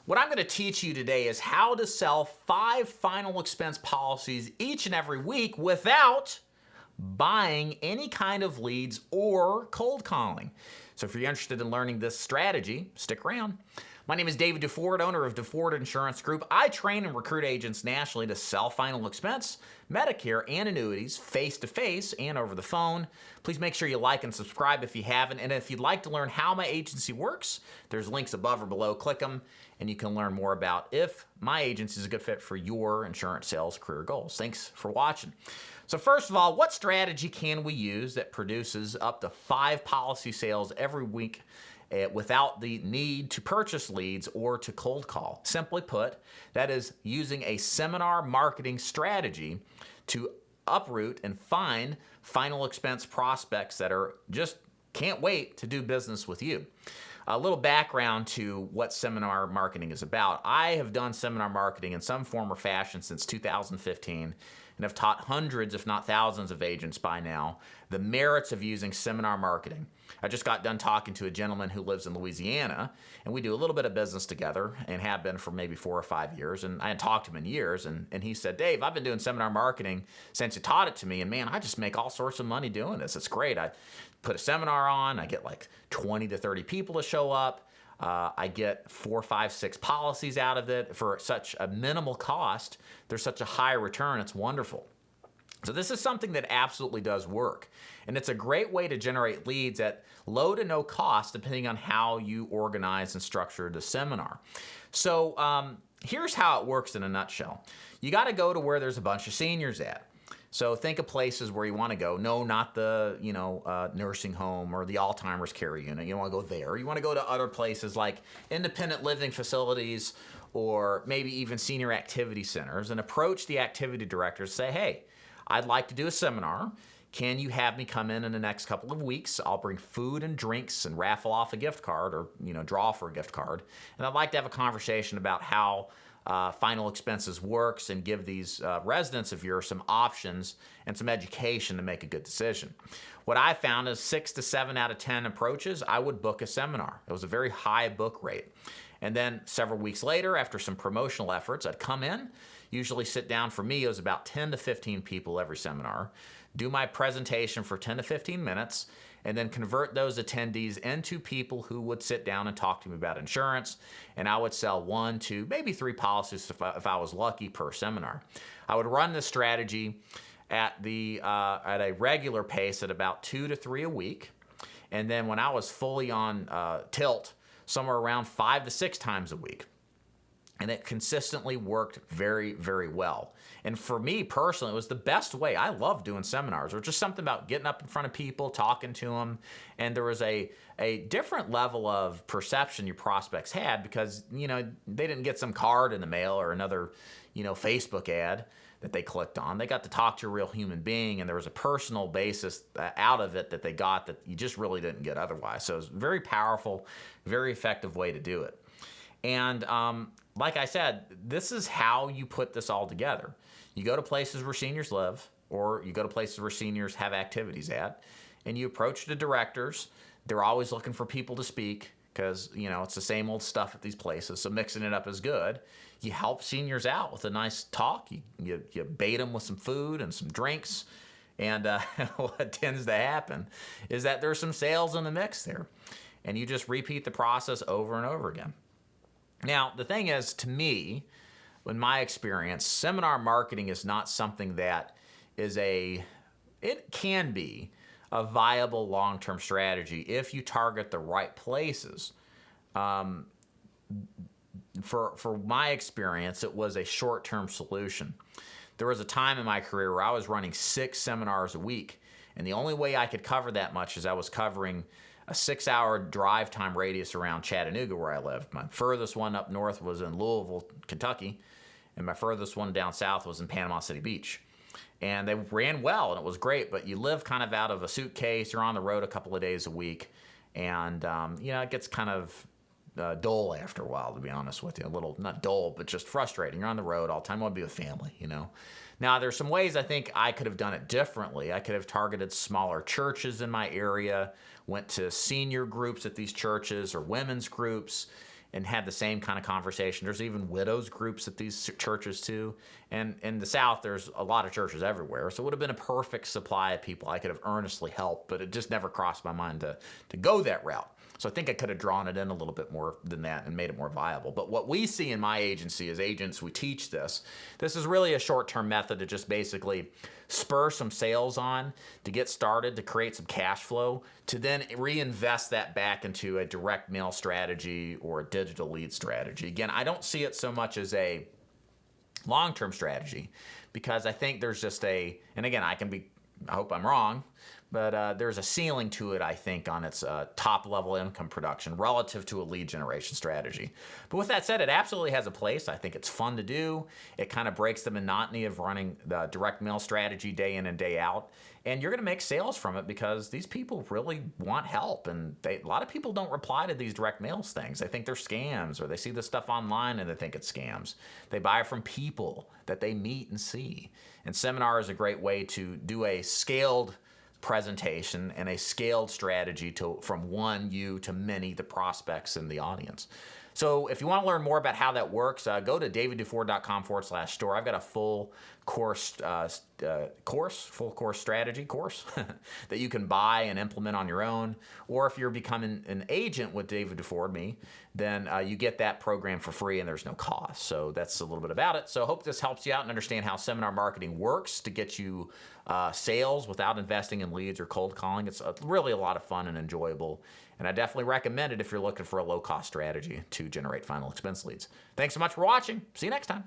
What I'm going to teach you today is how to sell 5 final expense policies each and every week without buying any kind of leads or cold calling. So if you're interested in learning this strategy, stick around. My name is David DeFord, owner of DeFord Insurance Group. I train and recruit agents nationally to sell final expense, Medicare, and annuities face-to-face and over the phone. Please make sure you like and subscribe if you haven't. And if you'd like to learn how my agency works, there's links above or below. Click them, and you can learn more about if my agency is a good fit for your insurance sales career goals. Thanks for watching. So first of all, what strategy can we use that produces up to 5 policy sales every week without the need to purchase leads or to cold call? Simply put, that is using a seminar marketing strategy to uproot and find final expense prospects that are just can't wait to do business with you. A little background to what seminar marketing is about. I have done seminar marketing in some form or fashion since 2015 and have taught hundreds, if not thousands, of agents by now the merits of using seminar marketing. I just got done talking to a gentleman who lives in Louisiana, and we do a little bit of business together and have been for maybe 4 or 5 years, and I hadn't talked to him in years, and he said, Dave, I've been doing seminar marketing since you taught it to me, and man, I just make all sorts of money doing this. It's great. I put a seminar on, I get like 20 to 30 people to show up, I get 4, 5, 6 policies out of it for such a minimal cost. There's such a high return. It's wonderful. So this is something that absolutely does work. And it's a great way to generate leads at low to no cost, depending on how you organize and structure the seminar. So here's how it works in a nutshell. You got to go to where there's a bunch of seniors at. So think of places where you want to go. No, not the nursing home or the Alzheimer's care unit. You don't want to go there. You want to go to other places like independent living facilities or maybe even senior activity centers and approach the activity directors. Say, hey, I'd like to do a seminar. Can you have me come in the next couple of weeks? I'll bring food and drinks and raffle off a gift card or draw for a gift card. And I'd like to have a conversation about how final expenses works and give these residents of yours some options and some education to make a good decision. What I found is 6 to 7 out of 10 approaches, I would book a seminar. It was a very high book rate. And then several weeks later, after some promotional efforts, I'd come in, usually sit down. For me, it was about 10 to 15 people every seminar, do my presentation for 10 to 15 minutes, and then convert those attendees into people who would sit down and talk to me about insurance. And I would sell 1, 2, maybe 3 policies if I was lucky per seminar. I would run this strategy at a regular pace at about 2 to 3 a week. And then when I was fully on tilt, somewhere around 5 to 6 times a week. And it consistently worked very, very well. And for me personally, it was the best way. I love doing seminars. There was just something about getting up in front of people, talking to them. And there was a different level of perception your prospects had because, they didn't get some card in the mail or another, Facebook ad that they clicked on. They got to talk to a real human being, and there was a personal basis out of it that they got that you just really didn't get otherwise. So it was a very powerful, very effective way to do it. And like I said, this is how you put this all together. You go to places where seniors live, or you go to places where seniors have activities at, and you approach the directors. They're always looking for people to speak because, it's the same old stuff at these places, so mixing it up is good. You help seniors out with a nice talk. You bait them with some food and some drinks, and what tends to happen is that there's some sales in the mix there, and you just repeat the process over and over again. Now, the thing is, to me, in my experience, seminar marketing is not something that it can be a viable long-term strategy if you target the right places. For my experience, it was a short-term solution. There was a time in my career where I was running 6 seminars a week, and the only way I could cover that much is I was covering a 6-hour drive time radius around Chattanooga where I lived. My furthest one up north was in Louisville, Kentucky, and my furthest one down south was in Panama City Beach. And they ran well, and it was great, but you live kind of out of a suitcase. You're on the road a couple of days a week, and it gets kind of dull after a while, to be honest with you. A little, not dull, but just frustrating. You're on the road all the time. You want to be with family, Now, there's some ways I think I could have done it differently. I could have targeted smaller churches in my area, went to senior groups at these churches or women's groups, and had the same kind of conversation. There's even widows groups at these churches too. And in the South, there's a lot of churches everywhere. So it would have been a perfect supply of people I could have earnestly helped, but it just never crossed my mind to go that route. So I think I could have drawn it in a little bit more than that and made it more viable. But what we see in my agency as agents, we teach this. This is really a short-term method to just basically spur some sales on, to get started, to create some cash flow, to then reinvest that back into a direct mail strategy or a digital lead strategy. Again, I don't see it so much as a long-term strategy because I think there's just and again, I hope I'm wrong, but there's a ceiling to it, I think, on its top-level income production relative to a lead generation strategy. But with that said, it absolutely has a place. I think it's fun to do. It kind of breaks the monotony of running the direct mail strategy day in and day out. And you're going to make sales from it because these people really want help. And a lot of people don't reply to these direct mails things. They think they're scams, or they see this stuff online and they think it's scams. They buy it from people that they meet and see. And Seminar is a great way to do a scaled presentation and a scaled strategy from you to many, the prospects in the audience. So if you want to learn more about how that works, go to daviddufour.com/store. I've got a full course, full course strategy course that you can buy and implement on your own. Or if you're becoming an agent with David Dufour, me, then you get that program for free and there's no cost. So that's a little bit about it. So I hope this helps you out and understand how seminar marketing works to get you sales without investing in leads or cold calling. It's really a lot of fun and enjoyable. And I definitely recommend it if you're looking for a low-cost strategy to generate final expense leads. Thanks so much for watching. See you next time.